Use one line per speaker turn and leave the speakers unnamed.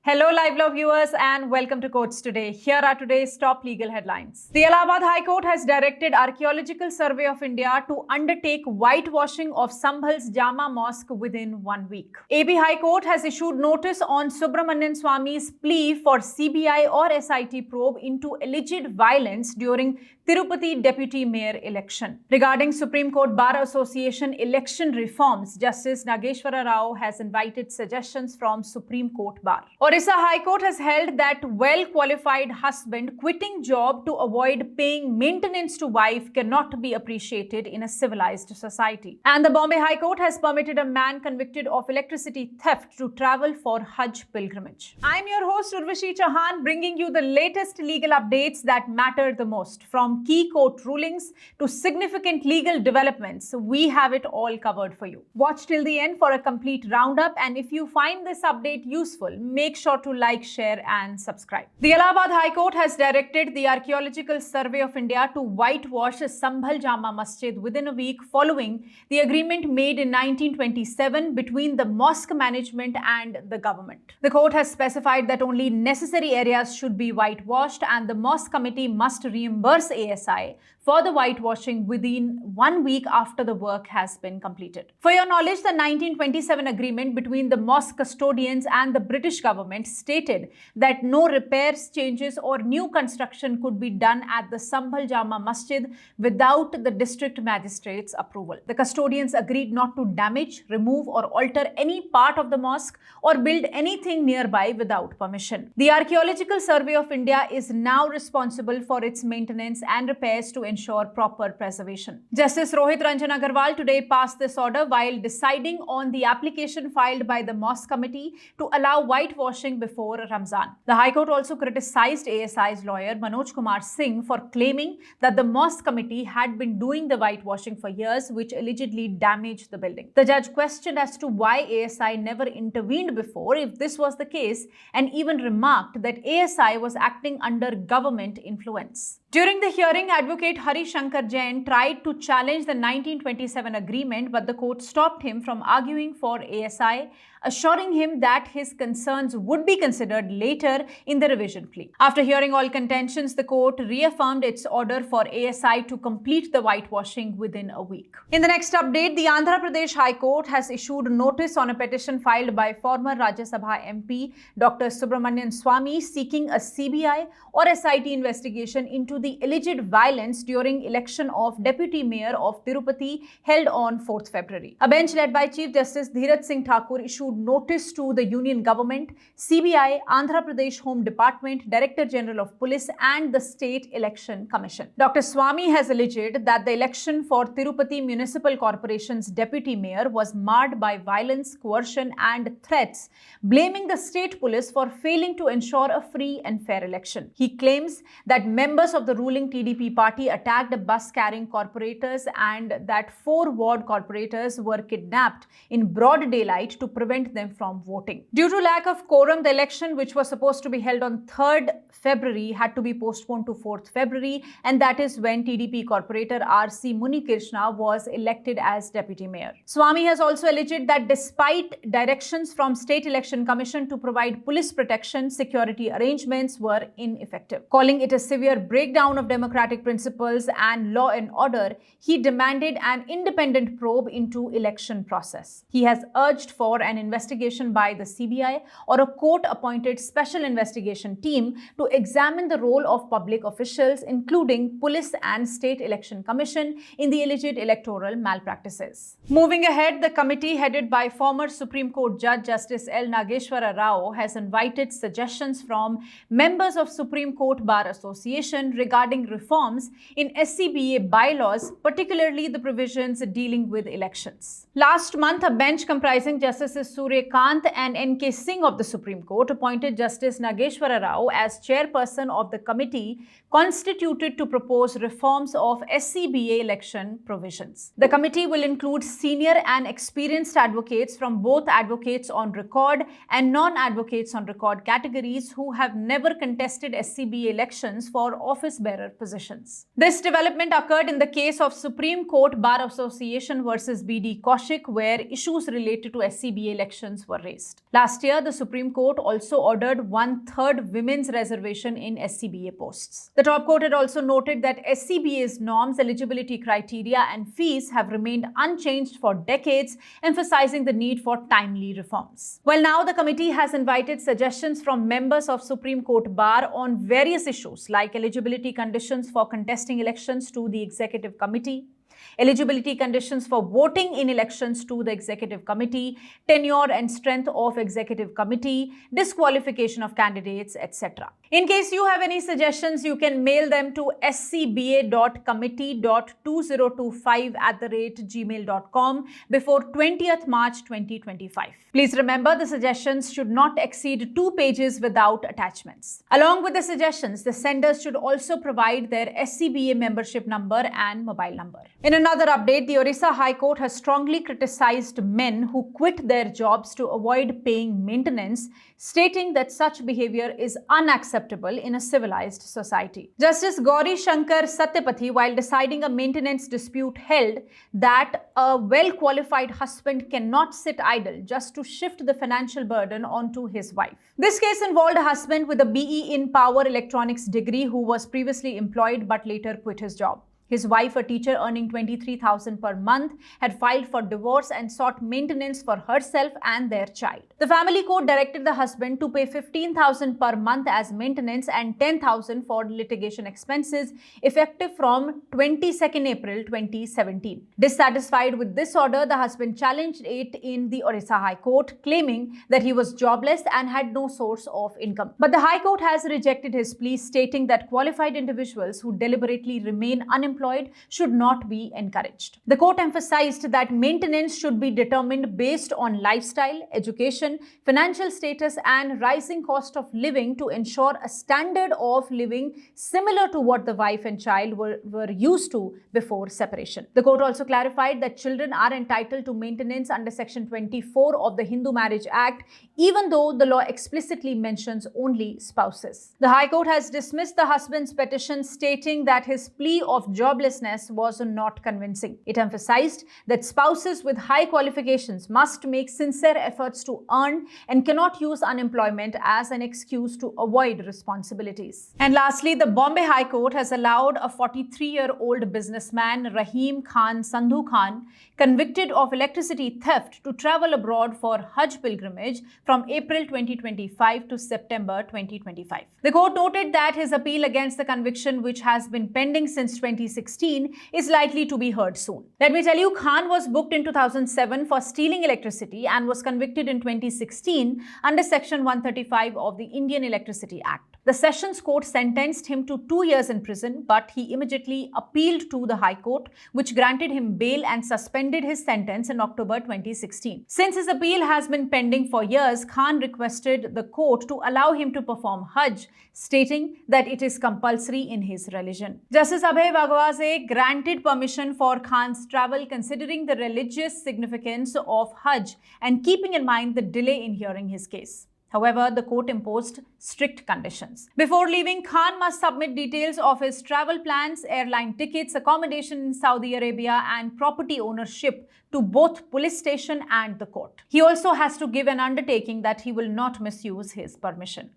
Hello LiveLaw viewers and welcome to Courts Today. Here are today's top legal headlines. The Allahabad High Court has directed Archaeological Survey of India to undertake whitewashing of Sambhal's Jama Mosque within 1 week. AP High Court has issued notice on Subramanian Swamy's plea for CBI or SIT probe into alleged violence during Tirupati Deputy Mayor election. Regarding Supreme Court Bar Association election reforms, Justice Nageswara has invited suggestions from Supreme Court Bar. Orissa High Court has held that well-qualified husband quitting job to avoid paying maintenance to wife cannot be appreciated in a civilized society. And the Bombay High Court has permitted a man convicted of electricity theft to travel for Hajj pilgrimage. I'm your host Urvashi Chauhan, bringing you the latest legal updates that matter the most. From key court rulings to significant legal developments, we have it all covered for you. Watch till the end for a complete roundup, and if you find this update useful, make sure to like, share and subscribe. The Allahabad High Court has directed the Archaeological Survey of India to whitewash Sambhal Jama Masjid within a week following the agreement made in 1927 between the mosque management and the government. The court has specified that only necessary areas should be whitewashed and the mosque committee must reimburse ASI for the whitewashing within 1 week after the work has been completed. For your knowledge, the 1927 agreement between the mosque custodians and the British government stated that no repairs, changes or new construction could be done at the Sambhal Jama Masjid without the district magistrate's approval. The custodians agreed not to damage, remove or alter any part of the mosque or build anything nearby without permission. The Archaeological Survey of India is now responsible for its maintenance and repairs to ensure proper preservation. Justice Rohit Ranjan Agarwal today passed this order while deciding on the application filed by the Mosque Committee to allow whitewashing before Ramzan. The High Court also criticized ASI's lawyer Manoj Kumar Singh for claiming that the Mosque Committee had been doing the whitewashing for years, which allegedly damaged the building. The judge questioned as to why ASI never intervened before if this was the case, and even remarked that ASI was acting under government influence. During the hearing, Advocate Hari Shankar Jain tried to challenge the 1927 agreement, but the court stopped him from arguing for ASI, assuring him that his concerns would be considered later in the revision plea. After hearing all contentions, the court reaffirmed its order for ASI to complete the whitewashing within a week. In the next update, the Andhra Pradesh High Court has issued notice on a petition filed by former Rajya Sabha MP Dr. Subramanian Swamy seeking a CBI or SIT investigation into the alleged violence during election of Deputy Mayor of Tirupati held on 4th February. A bench led by Chief Justice Dheeraj Singh Thakur issued notice to the Union Government, CBI, Andhra Pradesh Home Department, Director General of Police and the State Election Commission. Dr. Swamy has alleged that the election for Tirupati Municipal Corporation's Deputy Mayor was marred by violence, coercion and threats, blaming the state police for failing to ensure a free and fair election. He claims that members of the ruling TDP party attacked bus carrying corporators and that 4 ward corporators were kidnapped in broad daylight to prevent them from voting. Due to lack of quorum, the election, which was supposed to be held on 3rd February, had to be postponed to 4th February, and that is when TDP corporator R.C. Munikrishna was elected as deputy mayor. Swamy has also alleged that despite directions from State Election Commission to provide police protection, security arrangements were ineffective. Calling it a severe breakdown of democratic principles and law and order, he demanded an independent probe into election process. He has urged for an investigation by the CBI or a court-appointed special investigation team to examine the role of public officials, including police and State Election Commission, in the alleged electoral malpractices. Moving ahead, the committee headed by former Supreme Court Judge Justice L. Nageswara has invited suggestions from members of Supreme Court Bar Association regarding reforms in SCBA bylaws, particularly the provisions dealing with elections. Last month, a bench comprising Justices Suryakant and N.K. Singh of the Supreme Court appointed Justice Nageswara as chairperson of the committee constituted to propose reforms of SCBA election provisions. The committee will include senior and experienced advocates from both advocates on record and non-advocates on record categories who have never contested SCBA elections for office office-bearer positions. This development occurred in the case of Supreme Court Bar Association versus B.D. Kaushik, where issues related to SCBA elections were raised. Last year, the Supreme Court also ordered 1/3 women's reservation in SCBA posts. The top court had also noted that SCBA's norms, eligibility criteria, and fees have remained unchanged for decades, emphasizing the need for timely reforms. Well, now the committee has invited suggestions from members of Supreme Court Bar on various issues like eligibility conditions for contesting elections to the Executive Committee, eligibility conditions for voting in elections to the Executive Committee, tenure and strength of Executive Committee, disqualification of candidates, etc. In case you have any suggestions, you can mail them to scba.committee.2025@gmail.com before 20th March 2025. Please remember, the suggestions should not exceed 2 pages without attachments. Along with the suggestions, the senders should also provide their SCBA membership number and mobile number. In another update, the Orissa High Court has strongly criticized men who quit their jobs to avoid paying maintenance, stating that such behavior is unacceptable in a civilized society. Justice Gauri Shankar Satyapathy, while deciding a maintenance dispute, held that a well-qualified husband cannot sit idle just to shift the financial burden onto his wife. This case involved a husband with a BE in Power Electronics degree who was previously employed but later quit his job. His wife, a teacher earning 23,000 per month, had filed for divorce and sought maintenance for herself and their child. The family court directed the husband to pay 15,000 per month as maintenance and 10,000 for litigation expenses, effective from 22nd April 2017. Dissatisfied with this order, the husband challenged it in the Orissa High Court, claiming that he was jobless and had no source of income. But the High Court has rejected his plea, stating that qualified individuals who deliberately remain unemployed should not be encouraged. The court emphasized that maintenance should be determined based on lifestyle, education, financial status, and rising cost of living to ensure a standard of living similar to what the wife and child were used to before separation. The court also clarified that children are entitled to maintenance under Section 24 of the Hindu Marriage Act, even though the law explicitly mentions only spouses. The High Court has dismissed the husband's petition, stating that his plea of joblessness was not convincing. It emphasized that spouses with high qualifications must make sincere efforts to earn and cannot use unemployment as an excuse to avoid responsibilities. And lastly, the Bombay High Court has allowed a 43-year-old businessman, Rahim Khan Sandhu Khan, convicted of electricity theft, to travel abroad for Hajj pilgrimage from April 2025 to September 2025. The court noted that his appeal against the conviction, which has been pending since 2016, is likely to be heard soon. Let me tell you, Khan was booked in 2007 for stealing electricity and was convicted in 2016 under Section 135 of the Indian Electricity Act. The Sessions Court sentenced him to 2 years in prison, but he immediately appealed to the High Court, which granted him bail and suspended his sentence in October 2016. Since his appeal has been pending for years, Khan requested the court to allow him to perform Hajj, stating that it is compulsory in his religion. Justice Abhay Bhagwase granted permission for Khan's travel, considering the religious significance of Hajj and keeping in mind the delay in hearing his case. However, the court imposed strict conditions. Before leaving, Khan must submit details of his travel plans, airline tickets, accommodation in Saudi Arabia, and property ownership to both police station and the court. He also has to give an undertaking that he will not misuse his permission.